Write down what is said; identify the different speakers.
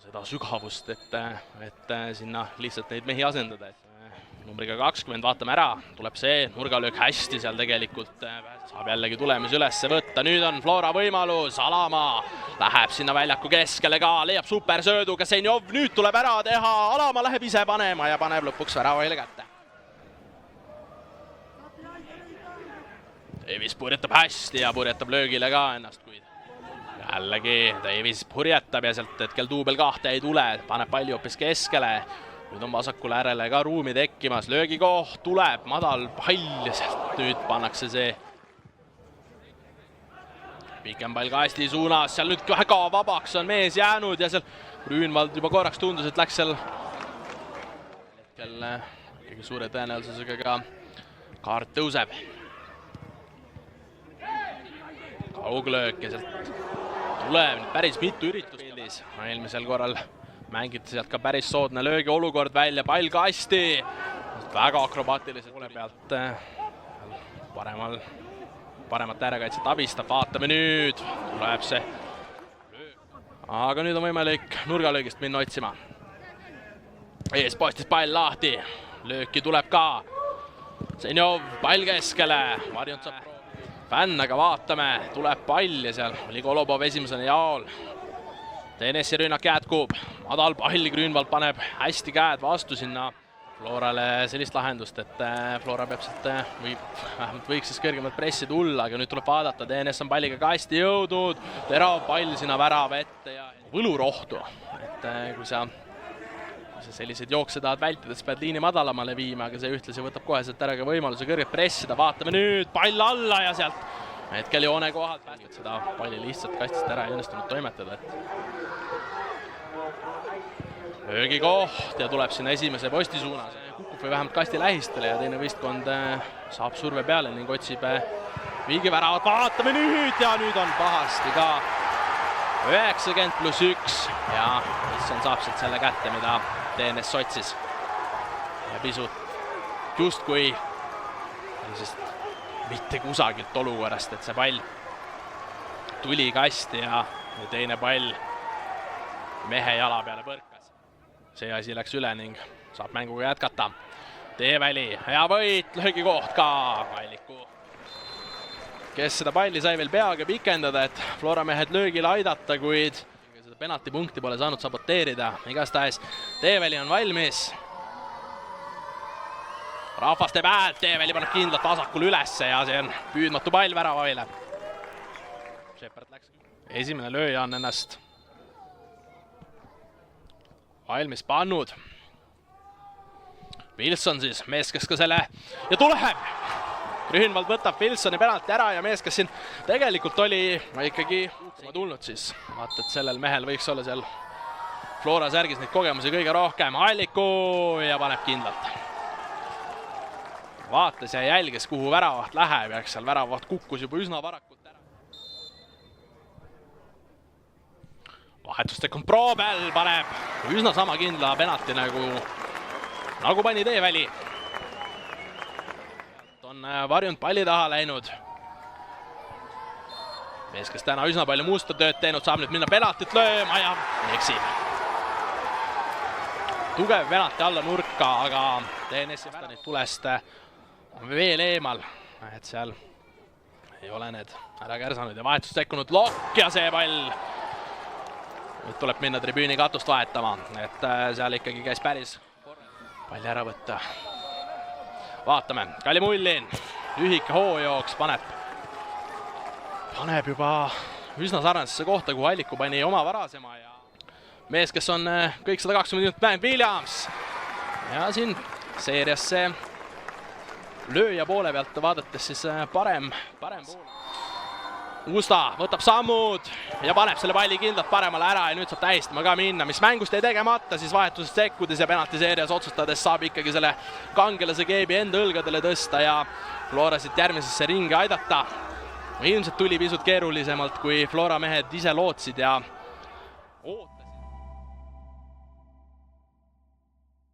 Speaker 1: seda sügavust, et sinna lihtsalt neid mehi asendada. Numbriga 20 vaatame ära, tuleb see nurgalöök hästi seal tegelikult, saab jällegi tulemusi üles võtta. Nüüd on Flora võimalus, Alamaa läheb sinna väljaku keskele ka, leiab supersöödu, Kasenjov nüüd tuleb ära teha, Alamaa läheb ise panema ja paneb lõpuks väravahile kätte. Davis purjetab hästi ja purjetab löögile ka ennast, kuid jällegi Davis purjetab ja sealt hetkel duubel 2 ei tule, paneb palli hoopis keskele. Nüüd on vasakule äärele ka ruumi tekkimas, löögikoht tuleb, madal pall ja sealt nüüd pannakse see pikem pall kasti suunas, seal nüüd väga vabaks on mees jäänud ja seal Grünwald juba korraks tundus, et läks seal hetkel kõige suure tõenäosusega ka kaart tõuseb. Kauglöök ja sealt tuleb päris mitu üritust. Eelmisel korral mängiti sealt ka päris soodne löögi olukord välja, pall kasti, väga akrobaatiliselt poole pealt paremat äärekaitset abistab, vaatame nüüd, tuleb see. Aga nüüd on võimalik nurgalöögist minna otsima. Eespostis pall lahti, lööki tuleb ka. Senjov, pall keskele, Varjunt saab fänn, aga vaatame, tuleb pall ja seal oli Golobov esimesena jaol. TNS-i rünnak jätkub, madal pall, Grünwald paneb hästi käed vastu sinna Florale sellist lahendust, et Flora peab sealt vähemalt võiks siis kõrgemalt pressi tulla, aga nüüd tuleb vaadata, TNS on palliga ka hästi jõudnud, terav pall sinna värava ette ja võlurohtu, et kui sa selliseid jookse tahad vältida, siis pead liini madalamale viima, aga see ühtlasi võtab kohe sealt ära ka võimaluse kõrget pressida, vaatame nüüd, pall alla ja sealt hetkel joone kohalt päästab seda palli lihtsalt kastist ära ei õnnestunud toimetada. Löögikoht ja tuleb sinna esimese posti suunas. Kukub või vähemalt kasti lähistele ja teine võistkond saab surve peale ning otsib viigi väravat. Vaatame nüüd ja nüüd on pahasti ka 90+1 ja Wilson saab sealt selle kätte, mida TNS otsis. Ja pisut just kui mitte kusagilt olukorrast, et see pall tuli kasti ja teine pall mehe jala peale põrkas. See asi läks üle ning saab mänguga jätkata. Teeväli, hea võit, löögikoht ka Kalliku. Kes seda palli sai veel peaga pikendada, et Flora mehed löögile aidata, kuid seda penaltipunkti pole saanud saboteerida. Igastahes Teeväli on valmis. Rahvas teeb häält, Teeväli paneb kindlalt vasakul ülesse ja see on püüdmatu pall väravavile. Esimene lööja on ennast valmis pannud. Wilson siis, mees, kes ka selle ja tuleb! Grünwald võtab Wilsoni penalti ära ja mees, kes siin tegelikult oli ikkagi tulnud siis. Vaata, et sellel mehel võiks olla seal Flora särgis neid kogemusi kõige rohkem. Alliku ja paneb kindlalt. Vaatas ja jälgis, kuhu väravaht läheb ja seal väravaht kukkus juba üsna varakult ära. Vahetustekund Proobel paneb üsna sama kindla penalti nagu pani Teeväli. On Varjunt palli taha läinud. Mees, kes täna üsna palju muusta tööd teinud, saab nüüd minna penaltit lööma ja eksib. Tugev penalti alla nurka, aga TNS-i väranid tulest on veel eemal, et seal ei ole need ära kärsanud ja vahetus tekkunud lokk ja see pall nüüd tuleb minna tribüüni katust vahetama, et seal ikkagi käis päris palli ära võtta. Vaatame, Kalimullin, lühike hoojooks paneb juba üsna sarnasesse kohta, kuhu Alliku pani oma varasema ja mees, kes on kõik 120 minutit mäng, Williams ja siin seerias see lööja poole pealt vaadates siis parem poole. Usta võtab sammud ja paneb selle palli kindlalt paremale ära ja nüüd saab tähistama ka minna, mis mängust ei tegemata, siis vahetusest sekkudes ja penaltiseerias otsustades saab ikkagi selle kangelase keebi enda õlgadele tõsta ja Flora siit järgmisesse ringi aidata. Ilmselt tuli pisut keerulisemalt, kui Flora mehed ise lootsid ja